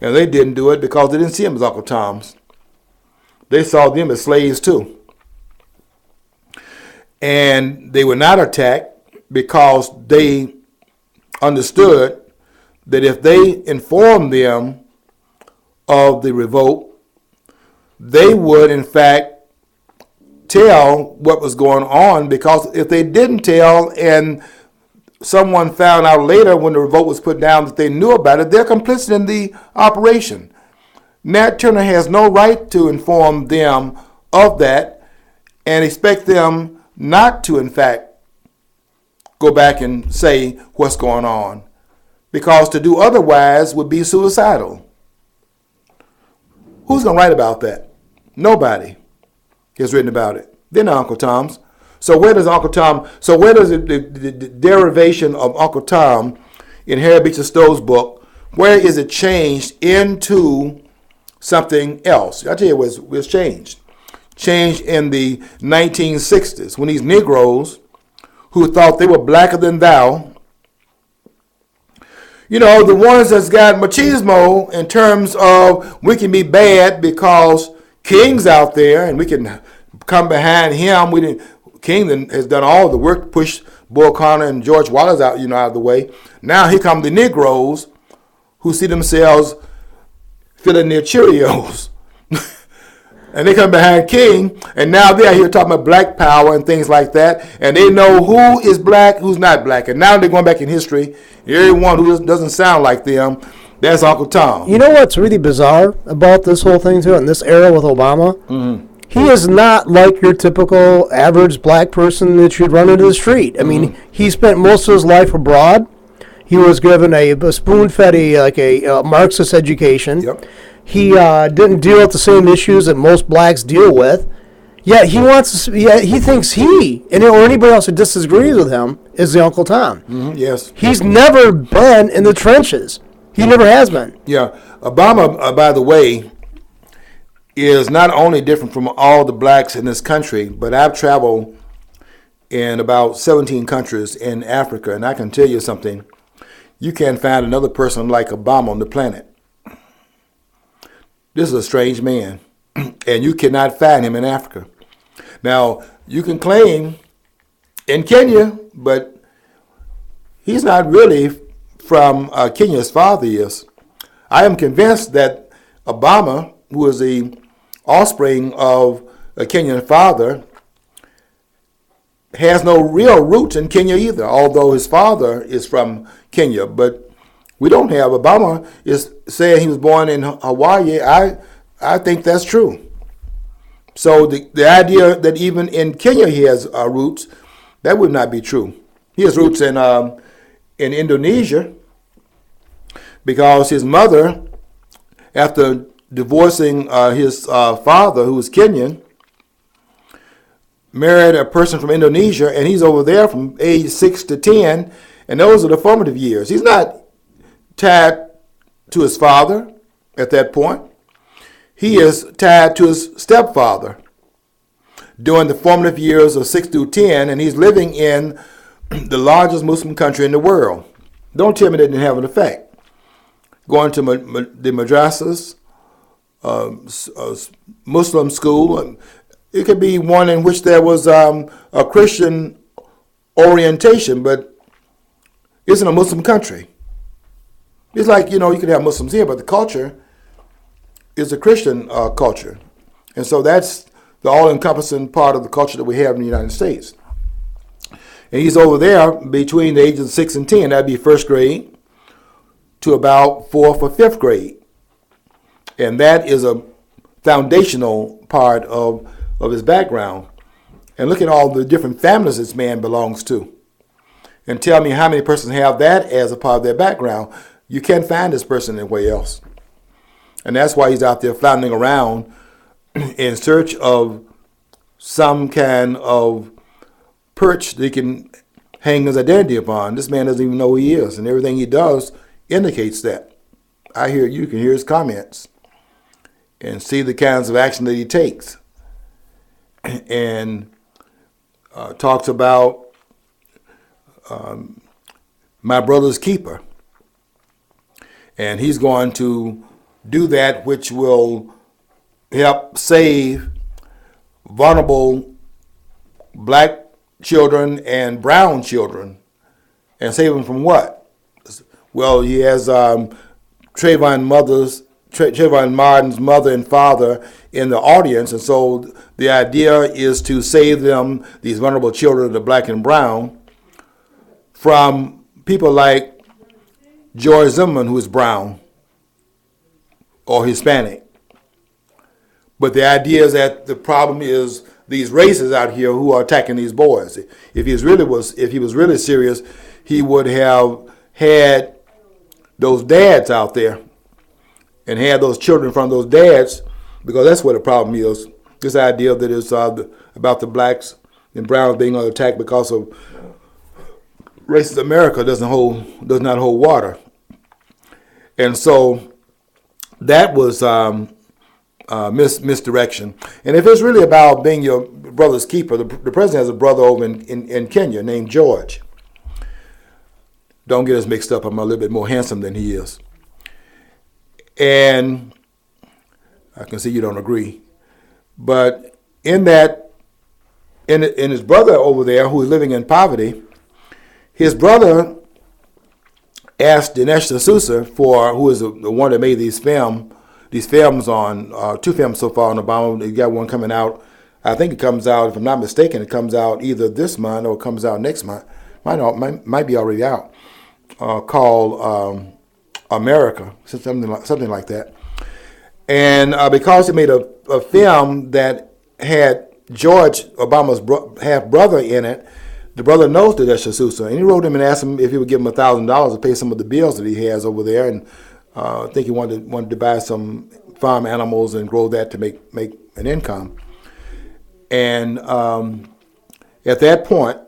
And they didn't do it because they didn't see them as Uncle Toms. They saw them as slaves too. And they were not attacked because they understood that if they informed them of the revolt, they would in fact tell what was going on, because if they didn't tell and someone found out later when the revolt was put down that they knew about it, they're complicit in the operation. Nat Turner has no right to inform them of that and expect them not to, in fact, go back and say what's going on, because to do otherwise would be suicidal. Who's going to write about that? Nobody has written about it. They're not Uncle Toms. So where does the derivation of Uncle Tom in Harry Beecher Stowe's book, where is it changed into something else? I'll tell you where it's changed. Changed in the 1960s, when these Negroes who thought they were blacker than thou, the ones that's got machismo in terms of we can be bad because King's out there and we can come behind him. King has done all the work to push Bull Connor and George Wallace out of the way. Now here come the Negroes who see themselves filling their Cheerios. And they come behind King, and now they're here talking about black power and things like that, and they know who is black, who's not black. And now they're going back in history, everyone who doesn't sound like them, that's Uncle Tom. You know what's really bizarre about this whole thing, too, in this era with Obama? Mm-hmm. He is not like your typical average black person that you'd run into the street. I mean, he spent most of his life abroad. He was given a spoon-fed a Marxist education. Yep. He didn't deal with the same issues that most blacks deal with. Yet he thinks or anybody else who disagrees with him is the Uncle Tom. Mm-hmm, yes. He's never been in the trenches. He never has been. Yeah. Obama, by the way, is not only different from all the blacks in this country, but I've traveled in about 17 countries in Africa, and I can tell you something. You can't find another person like Obama on the planet. This is a strange man, and you cannot find him in Africa. Now, you can claim in Kenya, but he's not really from Kenya. His father is. I am convinced that Obama, who is the offspring of a Kenyan father, has no real roots in Kenya either, although his father is from Kenya. But we don't have. Obama is saying he was born in Hawaii. I think that's true. So the idea that even in Kenya he has roots, that would not be true. He has roots in Indonesia, because his mother, after divorcing his father, who was Kenyan, married a person from Indonesia, and he's over there from age 6 to 10, and those are the formative years. He's not tied to his father at that point. He is tied to his stepfather during the formative years of 6 through 10, and he's living in the largest Muslim country in the world. Don't tell me that didn't have an effect. Going to the madrasas, Muslim school, it could be one in which there was a Christian orientation, but it's in a Muslim country. It's like, you can have Muslims here, but the culture is a Christian culture. And so that's the all-encompassing part of the culture that we have in the United States. And he's over there between the ages of 6 and 10. That'd be first grade to about 4th or 5th grade. And that is a foundational part of his background. And look at all the different families this man belongs to. And tell me how many persons have that as a part of their background. You can't find this person anywhere else. And that's why he's out there floundering around in search of some kind of perch that he can hang his identity upon. This man doesn't even know who he is, and everything he does indicates that. You can hear his comments and see the kinds of action that he takes. And talks about my brother's keeper. And he's going to do that which will help save vulnerable black children and brown children. And save them from what? Well, he has Trayvon Martin's mother and father in the audience, and so the idea is to save them, these vulnerable children, the black and brown, from people like George Zimmerman, who is brown or Hispanic. But the idea is that the problem is these races out here who are attacking these boys. If he was really serious, he would have had those dads out there and had those children from those dads, because that's what the problem is. This idea that is about the blacks and browns being under attack because of racist America does not hold water. And so that was misdirection. And if it's really about being your brother's keeper, the president has a brother over in Kenya named George. Don't get us mixed up. I'm a little bit more handsome than he is. And I can see you don't agree. But in his brother over there, who is living in poverty, his brother asked Dinesh D'Souza, who is the one that made these films on, 2 films so far on Obama. He got one coming out. I think it comes out, if I'm not mistaken, it comes out either this month or it comes out next month. Might be already out. Called America, something like that. And because he made a film that had George Obama's half-brother in it, the brother knows Dinesh D'Souza, and he wrote him and asked him if he would give him $1,000 to pay some of the bills that he has over there. And I think he wanted to buy some farm animals and grow that to make an income. And at that point,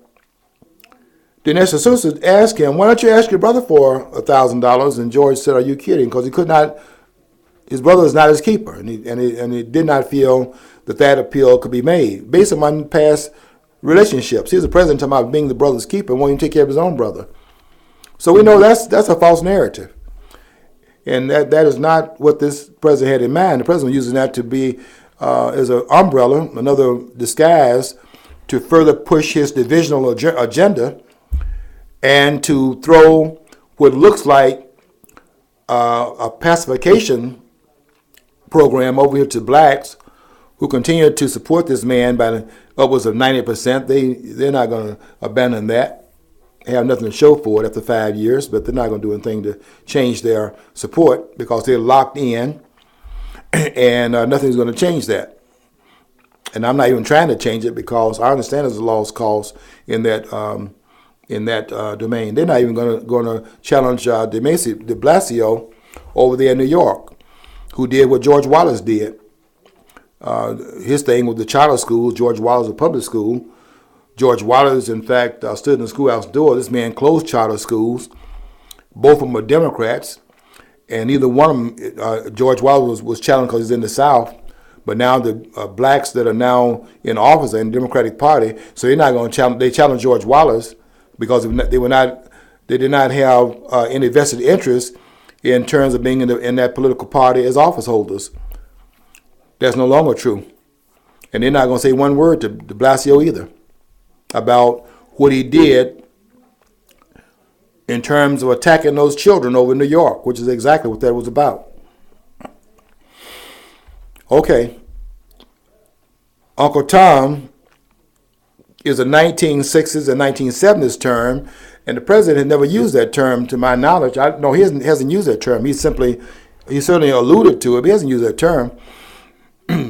Dinesh D'Souza asked him, "Why don't you ask your brother for $1,000?" And George said, "Are you kidding?" Because he could not. His brother is not his keeper, and he did not feel that appeal could be made based on past relationships. He's the president talking about being the brother's keeper and won't even take care of his own brother. So we know that's a false narrative, and that is not what this president had in mind. The president was using that to be as an umbrella, another disguise to further push his divisional agenda, and to throw what looks like a pacification program over here to blacks who continue to support this man by upwards of 90%. They're not going to abandon that. They have nothing to show for it after 5 years, but they're not going to do anything to change their support because they're locked in, and nothing's going to change that. And I'm not even trying to change it because I understand there's a lost cause in that domain. They're not even going to challenge de Blasio over there in New York, who did what George Wallace did. His thing with the charter schools. George Wallace was a public school. George Wallace, in fact, stood in the schoolhouse door. This man closed charter schools. Both of them were Democrats, and neither one of them, George Wallace was challenged because he's in the South. But now the blacks that are now in office are in the Democratic Party, so they're not going to challenge. They challenged George Wallace because they did not have any vested interest in terms of being in that political party as office holders. That's no longer true. And they're not going to say one word to de Blasio either about what he did in terms of attacking those children over in New York, which is exactly what that was about. Okay. Uncle Tom is a 1960s and 1970s term, and the president has never used that term to my knowledge. No, he hasn't used that term. He certainly alluded to it, but he hasn't used that term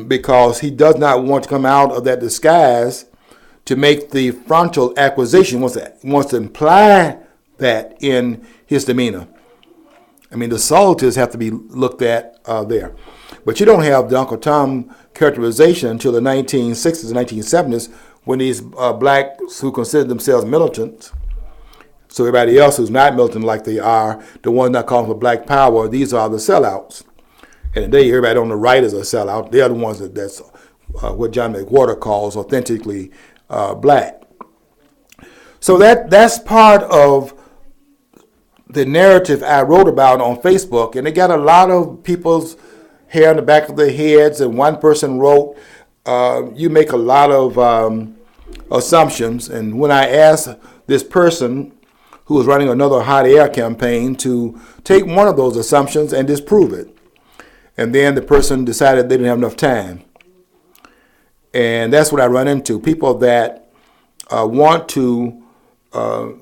because he does not want to come out of that disguise to make the frontal accusation, wants to imply that in his demeanor. I mean, the subtleties have to be looked at there. But you don't have the Uncle Tom characterization until the 1960s and 1970s when these blacks who consider themselves militants, so everybody else who's not militant like they are, the ones not calling for black power, these are the sellouts. And today, everybody on the right is a sellout. They're the ones that's what John McWhorter calls authentically black. So that's part of the narrative I wrote about on Facebook, and it got a lot of people's hair on the back of their heads. And one person wrote, "You make a lot of assumptions." And when I asked this person who was running another hot air campaign to take one of those assumptions and disprove it, and then the person decided they didn't have enough time. And that's what I run into, people that want to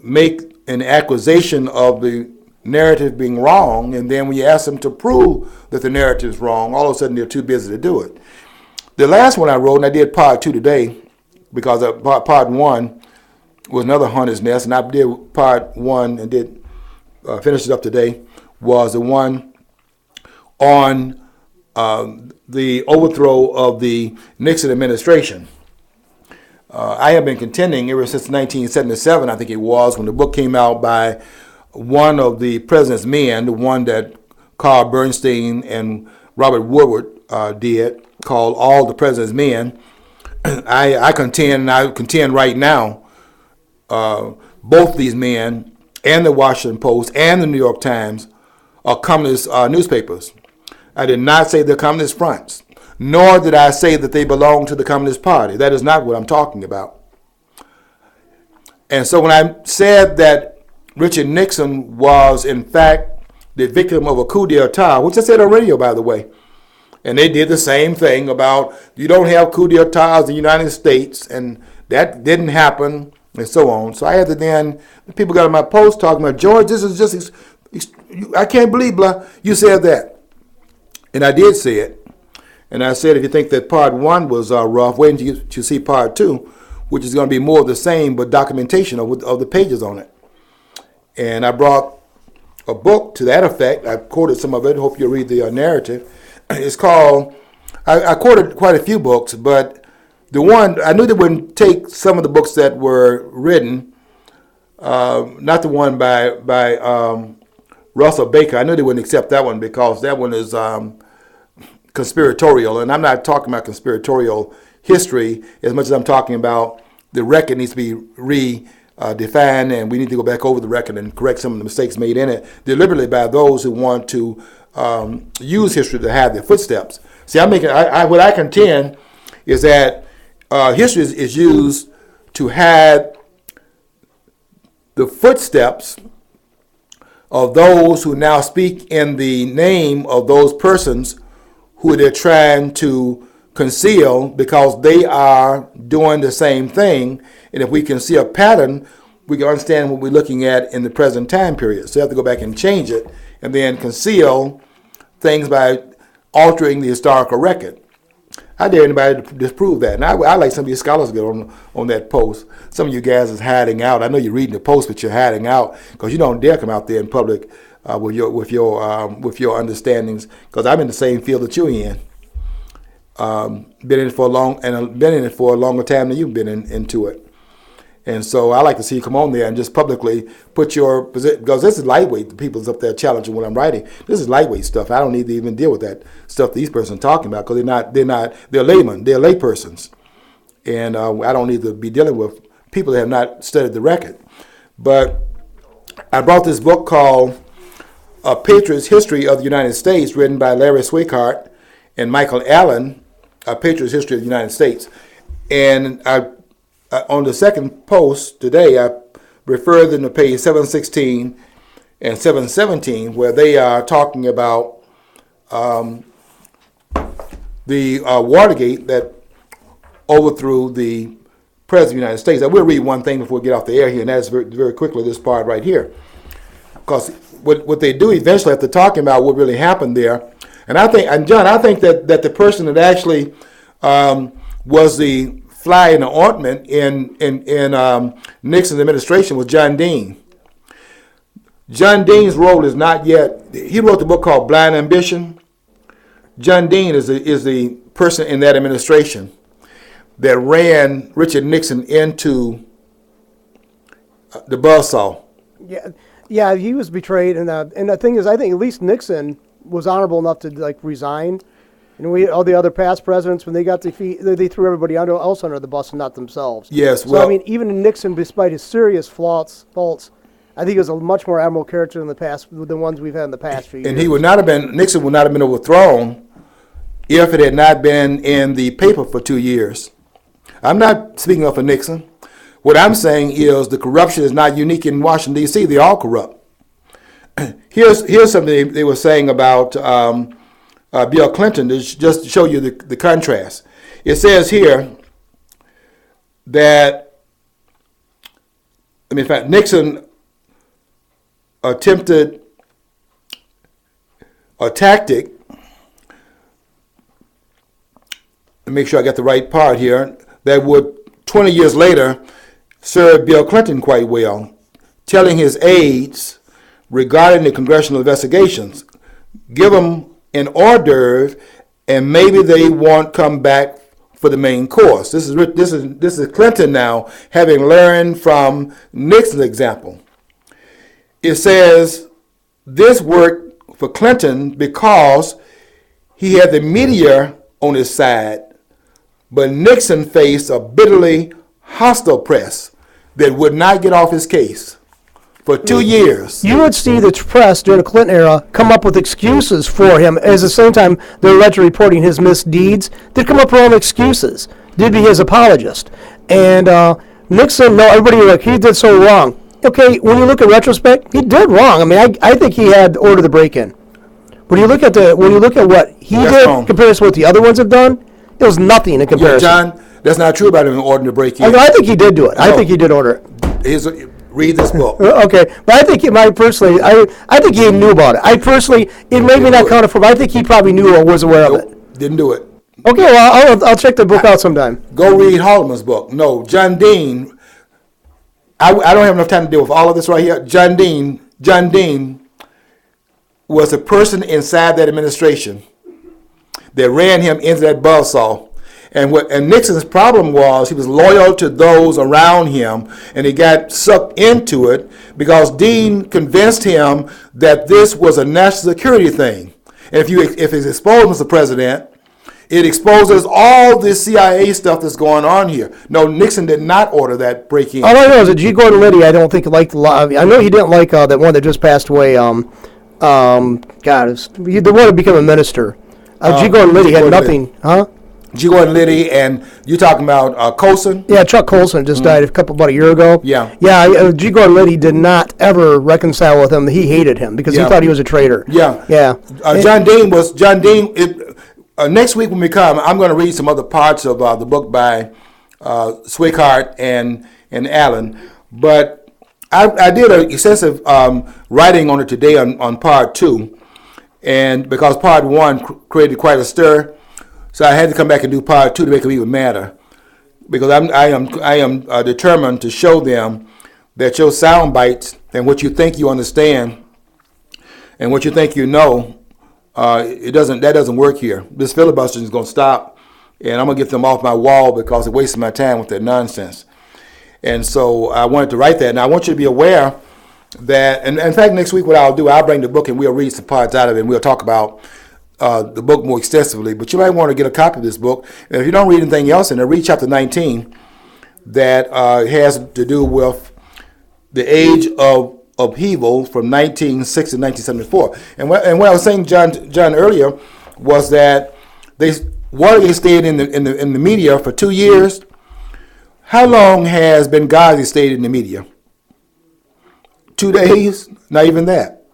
make an accusation of the narrative being wrong, and then when you ask them to prove that the narrative is wrong, all of a sudden they're too busy to do it. The last one I wrote, and I did part 2 today, because part 1 was another hunter's nest, and I did part 1 and did finish it up today, was the one on the overthrow of the Nixon administration. I have been contending ever since 1977, I think it was, when the book came out by one of the president's men, the one that Carl Bernstein and Robert Woodward did, called All the President's Men. I contend, and I contend right now, both these men and the Washington Post and the New York Times are communist newspapers. I did not say they're communist fronts, nor did I say that they belong to the Communist Party. That is not what I'm talking about. And so when I said that Richard Nixon was, in fact, the victim of a coup d'etat, which I said on radio, by the way, and they did the same thing about you don't have coup d'etats in the United States, and that didn't happen, and so on. So I had to then, people got on my post talking about, George, this is just, I can't believe, blah, you said that. And I did say it. And I said, if you think that part 1 was rough, wait until you see part 2, which is going to be more of the same, but documentation of the pages on it. And I brought a book to that effect. I quoted some of it. Hope you'll read the narrative. It's called, I quoted quite a few books, but the one, I knew they wouldn't take some of the books that were written, not the one by Russell Baker. I knew they wouldn't accept that one because that one is conspiratorial, and I'm not talking about conspiratorial history as much as I'm talking about the record needs to be redefined, and we need to go back over the record and correct some of the mistakes made in it deliberately by those who want to use history to hide their footsteps. See, what I contend is that history is used to hide the footsteps of those who now speak in the name of those persons who they're trying to conceal because they are doing the same thing. And if we can see a pattern, we can understand what we're looking at in the present time period. So you have to go back and change it and then conceal things by altering the historical record. I dare anybody to disprove that. And I like some of you scholars get on that post. Some of you guys is hiding out. I know you're reading the post, but you're hiding out because you don't dare come out there in public with your understandings. Because I'm in the same field that you're in. Been in it for a longer time than you've been into it. And so I like to see you come on there and just publicly put your position, because this is lightweight. The people's up there challenging what I'm writing. This is lightweight stuff. I don't need to even deal with that stuff these persons are talking about because they're laymen, they're laypersons. And I don't need to be dealing with people that have not studied the record. But I brought this book called A Patriot's History of the United States, written by Larry Swickhart and Michael Allen, A Patriot's History of the United States. And on the second post today, I refer them to page 716 and 717, where they are talking about the Watergate that overthrew the President of the United States. I will read one thing before we get off the air here, and that's very, very quickly this part right here. Because what they do eventually, after talking about what really happened there, and John, I think that the person that actually was the fly in the ointment in Nixon's administration was John Dean. John Dean's role is not yet. He wrote the book called Blind Ambition. John Dean is the person in that administration that ran Richard Nixon into the buzzsaw. Yeah, he was betrayed, and the thing is, I think at least Nixon was honorable enough to resign. And all the other past presidents, when they got defeated, they threw everybody else under the bus and not themselves. Yes, so I mean, even Nixon, despite his serious faults, I think he was a much more admirable character in the past than the ones we've had in the past few years. And Nixon would not have been overthrown if it had not been in the paper for 2 years. I'm not speaking of for Nixon. What I'm saying is the corruption is not unique in Washington, D.C. They're all corrupt. Here's something they were saying about Bill Clinton, just to show you the contrast. It says here that, in fact, Nixon attempted a tactic, to make sure I got the right part here, that would 20 years later serve Bill Clinton quite well, telling his aides regarding the congressional investigations, give them an hors d'oeuvre, and maybe they won't come back for the main course. This is Clinton now, having learned from Nixon's example. It says this worked for Clinton because he had the media on his side, but Nixon faced a bitterly hostile press that would not get off his case for 2 years. You would see the press during the Clinton era come up with excuses for him. At the same time, they're allegedly reporting his misdeeds. They'd come up with all excuses. They'd be his apologist. And Nixon, no, everybody he did so wrong. Okay, when you look at retrospect, he did wrong. I mean, I think he had ordered the break-in. When you look at what he did compared to what the other ones have done, it was nothing in comparison. Yeah, John, that's not true about him ordering the break-in. I think he did do it. No. I think he did order it. Read this book. Okay, but I think I think he knew about it. It made me not count it for, but I think he probably knew or was aware of it. Didn't do it. Okay, well, I'll check the book out sometime. Go read Haldeman's book. No, John Dean. I don't have enough time to deal with all of this right here. John Dean was a person inside that administration that ran him into that buzzsaw. And Nixon's problem was he was loyal to those around him, and he got sucked into it because Dean convinced him that this was a national security thing. And if it's exposed, Mr. President, it exposes all this CIA stuff that's going on here. No, Nixon did not order that break-in. All I know is that G. Gordon Liddy, I don't think liked a lot. I know he didn't like that one that just passed away. The one that became a minister. G. Gordon Liddy had nothing, huh? G. Gordon Liddy, and you're talking about Colson? Yeah, Chuck Colson just died about a year ago. Yeah. Yeah, G. Gordon Liddy did not ever reconcile with him. He hated him because he thought he was a traitor. Yeah. Yeah. John Dean. Next week when we come, I'm going to read some other parts of the book by Swigart and Allen. But I did an extensive writing on it today on part 2. And because part 1 created quite a stir, so I had to come back and do part 2 to make it even madder. Because I am determined to show them that your sound bites and what you think you understand and what you think you know, that doesn't work here. This filibustering is going to stop, and I'm going to get them off my wall because they're wasting my time with their nonsense. And so I wanted to write that. And I want you to be aware that, and in fact, next week what I'll do, I'll bring the book and we'll read some parts out of it, and we'll talk about the book more extensively. But you might want to get a copy of this book. And if you don't read anything else in it, read chapter 19 that has to do with the age of upheaval from 1960 to 1974. And what I was saying, John, earlier, was that Watergate stayed in the media for 2 years. How long has Benghazi stayed in the media? 2 days? Not even that.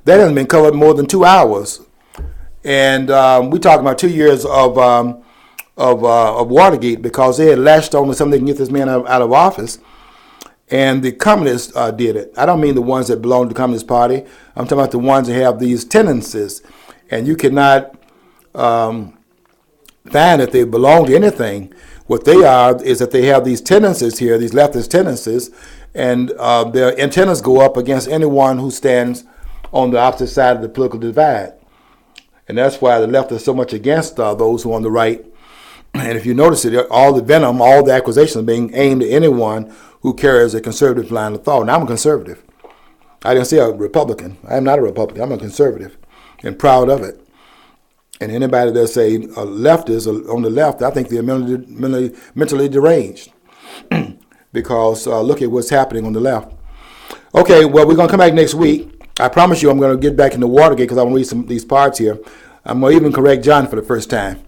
That hasn't been covered more than 2 hours. And we're talking about 2 years of Watergate because they had latched on to something to get this man out of office. And the communists did it. I don't mean the ones that belong to the Communist Party. I'm talking about the ones that have these tendencies. And you cannot find that they belong to anything. What they are is that they have these tendencies here, these leftist tendencies, and their antennas go up against anyone who stands on the opposite side of the political divide. And that's why the left is so much against those who are on the right. And if you notice it, all the venom, all the accusations being aimed at anyone who carries a conservative line of thought. And I'm a conservative. I didn't say a Republican. I am not a Republican. I'm a conservative and proud of it. And anybody that say a leftist on the left, I think they're mentally deranged because look at what's happening on the left. Okay, well, we're going to come back next week. I promise you I'm going to get back into Watergate because I want to read some of these parts here. I'm going to even correct John for the first time.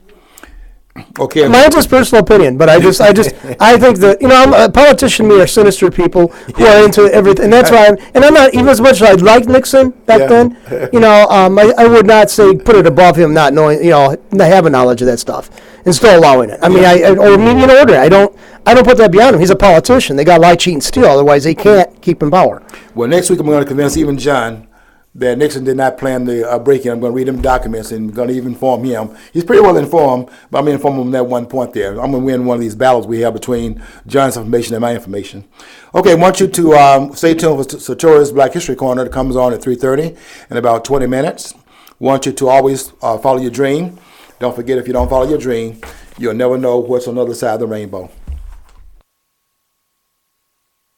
Okay. Mine's just personal opinion, but I think that, I'm a politician. Me are sinister people who are into everything, and that's why I'm not even as much as I liked Nixon back then. I would not say put it above him not knowing, not having knowledge of that stuff and still allowing it. I mean, or median order. I don't put that beyond him. He's a politician. They got to lie, cheat, and steal. Otherwise, they can't keep in power. Well, next week I'm going to convince even John that Nixon did not plan the break-in. I'm going to read him documents and going to even inform him. He's pretty well informed, but I'm going to inform him on that one point there. I'm going to win one of these battles we have between John's information and my information. Okay, I want you to stay tuned for Sartorius Black History Corner that comes on at 3:30 in about 20 minutes. I want you to always follow your dream. Don't forget, if you don't follow your dream, you'll never know what's on the other side of the rainbow.